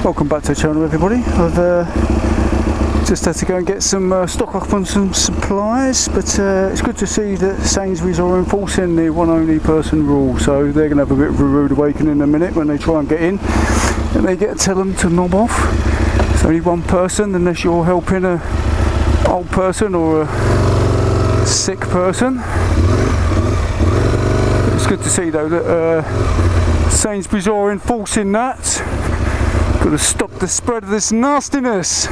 Welcome back to the channel, everybody. I've just had to go and get some stock up on some supplies, but it's good to see that Sainsbury's are enforcing the one only person rule, so they're going to have a bit of a rude awakening in a minute when they try and get in, and they get to tell them to knob off. It's only one person unless you're helping a old person or a sick person. It's good to see though that Sainsbury's are enforcing that. Got to stop the spread of this nastiness.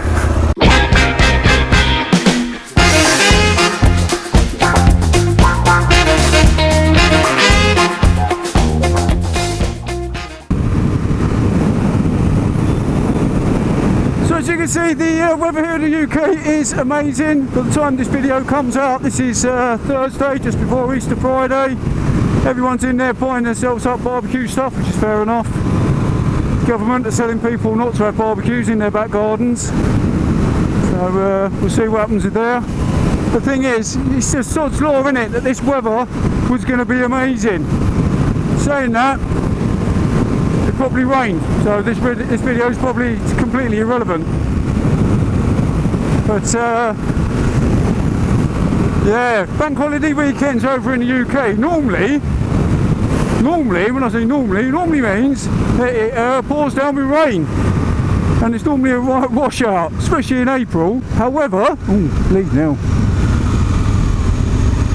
So as you can see, the weather here in the UK is amazing. By the time this video comes out, this is Thursday, just before Easter Friday. Everyone's in there buying themselves up barbecue stuff, which is fair enough. Government are telling people not to have barbecues in their back gardens, so we'll see what happens there. The thing is, it's just sod's law, isn't it, that this weather was going to be amazing. Saying that, it probably rained, so this video is probably completely irrelevant. But yeah, bank holiday weekends over in the UK. Normally, when I say normally means it pours down with rain, and it's normally a right washout, especially in April. However, leave now.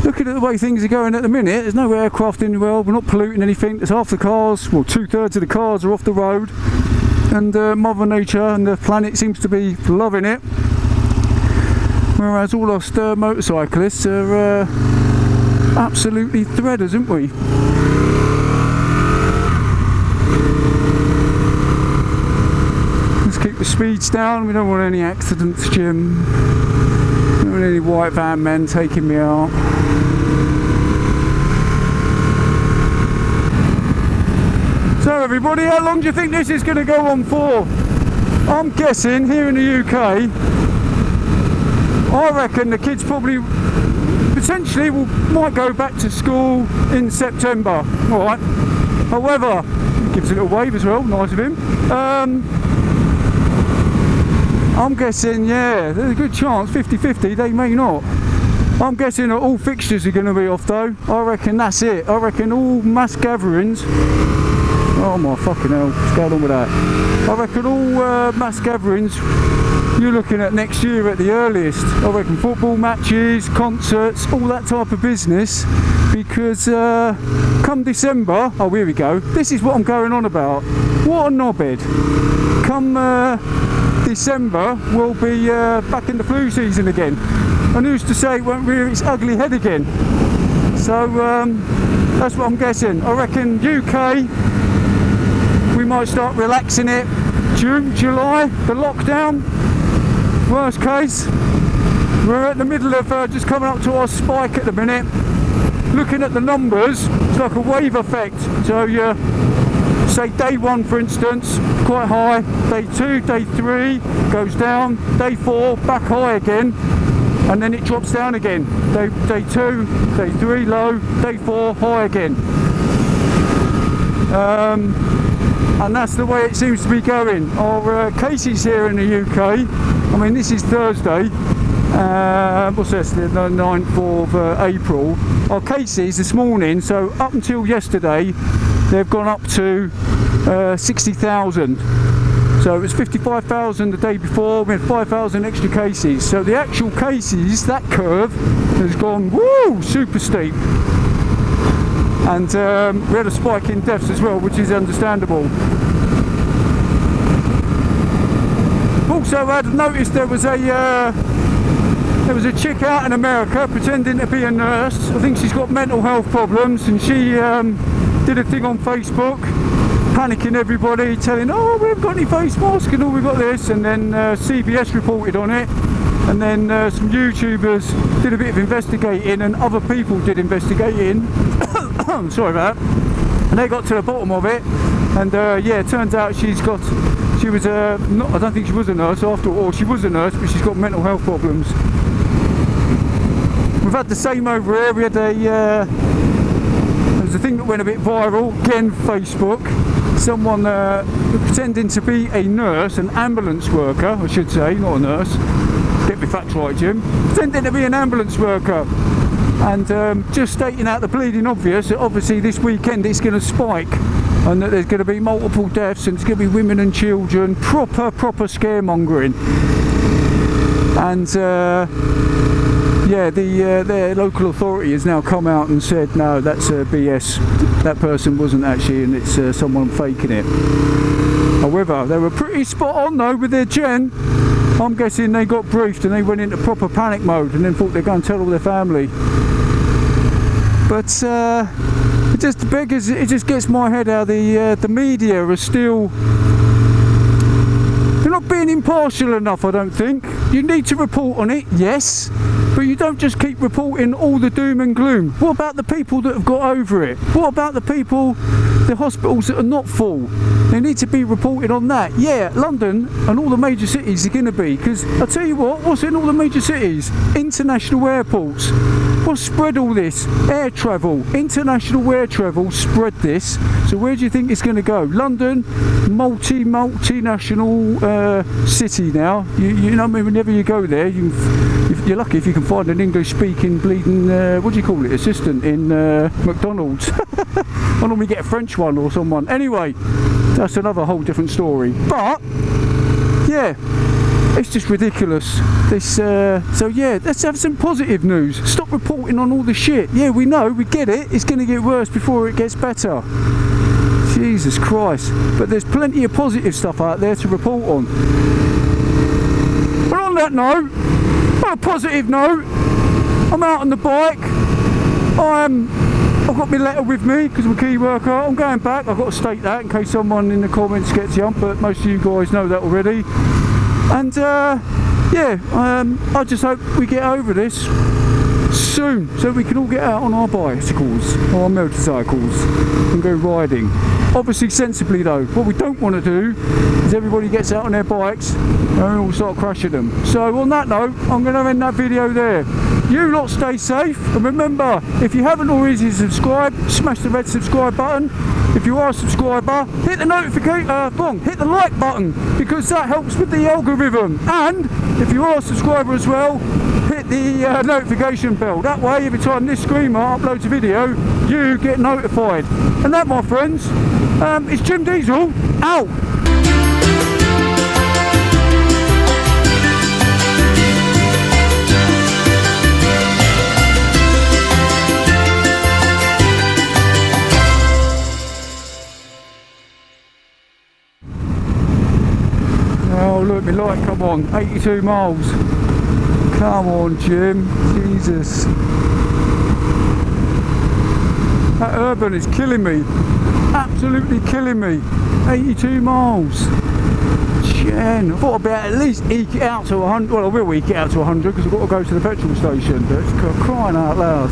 Looking at the way things are going at the minute, there's no aircraft in the world, we're not polluting anything. There's half the cars, well, 2/3 of the cars are off the road, and Mother Nature and the planet seems to be loving it. Whereas all us motorcyclists are absolutely threaders, aren't we? Let's keep the speeds down. We don't want any accidents, Jim. We don't want any white van men taking me out. So everybody, how long do you think this is going to go on for? I'm guessing here in the UK, I reckon the kids probably potentially might go back to school in September. Alright. However, gives a little wave as well, nice of him. I'm guessing, yeah, there's a good chance, 50-50, they may not. I'm guessing that all fixtures are going to be off though. I reckon that's it. I reckon all mass gatherings. Oh my fucking hell, what's going on with that? I reckon all mass gatherings you're looking at next year at the earliest. I reckon football matches, concerts, all that type of business, because come December, oh here we go, this is what I'm going on about. What a knobhead. Come December we'll be back in the flu season again, and who's to say it won't rear its ugly head again. So that's what I'm guessing. I reckon UK, we might start relaxing it June, July, the lockdown. Worst case, we're at the middle of just coming up to our spike at the minute. Looking at the numbers, it's like a wave effect. So you say day 1 for instance, quite high, day 2, day 3 goes down, day 4 back high again, and then it drops down again. Day 2, day 3 low, day 4 high again. And that's the way it seems to be going. Our cases here in the UK, I mean this is Thursday, what's this, the 9th of April. Our cases this morning, so up until yesterday, they've gone up to 60,000. So it was 55,000 the day before, we had 5,000 extra cases. So the actual cases, that curve has gone woo, super steep. And we had a spike in deaths as well, which is understandable. Also, I'd noticed there was a chick out in America pretending to be a nurse. I think she's got mental health problems, and she did a thing on Facebook, panicking everybody, telling, oh, we haven't got any face masks and all, we've got this, and then CBS reported on it, and then some YouTubers did a bit of investigating, and other people did investigating. Sorry about that. And they got to the bottom of it, and yeah, it turns out she was not, I don't think she was a nurse after all, or she was a nurse, but she's got mental health problems. We've had the same over here. We had there was a thing that went a bit viral, again Facebook. Someone pretending to be a nurse, an ambulance worker, I should say, not a nurse. Get me facts right, Jim. Pretending to be an ambulance worker. And just stating out the bleeding obvious that obviously this weekend it's going to spike. And that there's going to be multiple deaths and it's going to be women and children. Proper scaremongering. And yeah, their local authority has now come out and said no, that's BS. That person wasn't actually, and it's someone faking it. However, they were pretty spot on though with their gen. I'm guessing they got briefed and they went into proper panic mode and then thought they'd go and tell all their family. But it just beggars, it just gets my head how the media are still, they're not being impartial enough, I don't think. You need to report on it, yes, but you don't just keep reporting all the doom and gloom. What about the people that have got over it? What about the people, the hospitals that are not full? They need to be reported on that. Yeah, London and all the major cities are going to be, because I'll tell you what, what's in all the major cities? International airports. What's spread all this? Air travel, international air travel spread this. So where do you think it's going to go? London, multinational city now. You know, I mean, whenever you go there, you're lucky if you can find an English-speaking bleeding, what do you call it, assistant in McDonald's. I normally get a French one or someone. Anyway, that's another whole different story. But yeah, it's just ridiculous. This so yeah, let's have some positive news. Stop reporting on all the shit. Yeah, we know, we get it. It's going to get worse before it gets better. Jesus Christ. But there's plenty of positive stuff out there to report on. But on that note, on a positive note, I'm out on the bike. I've got my letter with me because I'm a key worker. I'm going back. I've got to state that in case someone in the comments gets jumped, but most of you guys know that already. And yeah, I just hope we get over this soon so we can all get out on our bicycles or our motorcycles and go riding. Obviously sensibly though. What we don't want to do is everybody gets out on their bikes and all start crashing them. So on that note, I'm going to end that video there. You lot stay safe, and remember, if you haven't already subscribed, smash the red subscribe button. If you are a subscriber, hit the notification, hit the like button, because that helps with the algorithm. And if you are a subscriber as well, hit the notification bell. That way, every time this streamer uploads a video, you get notified. And that, my friends, is Jim Diesel out. Oh look, my light, come on, 82 miles. Come on, Jim, Jesus. That urban is killing me, absolutely killing me. 82 miles. Jen, I thought I'd be at least eke it out to 100, well I will eke it out to 100 because I've got to go to the petrol station, but it's crying out loud.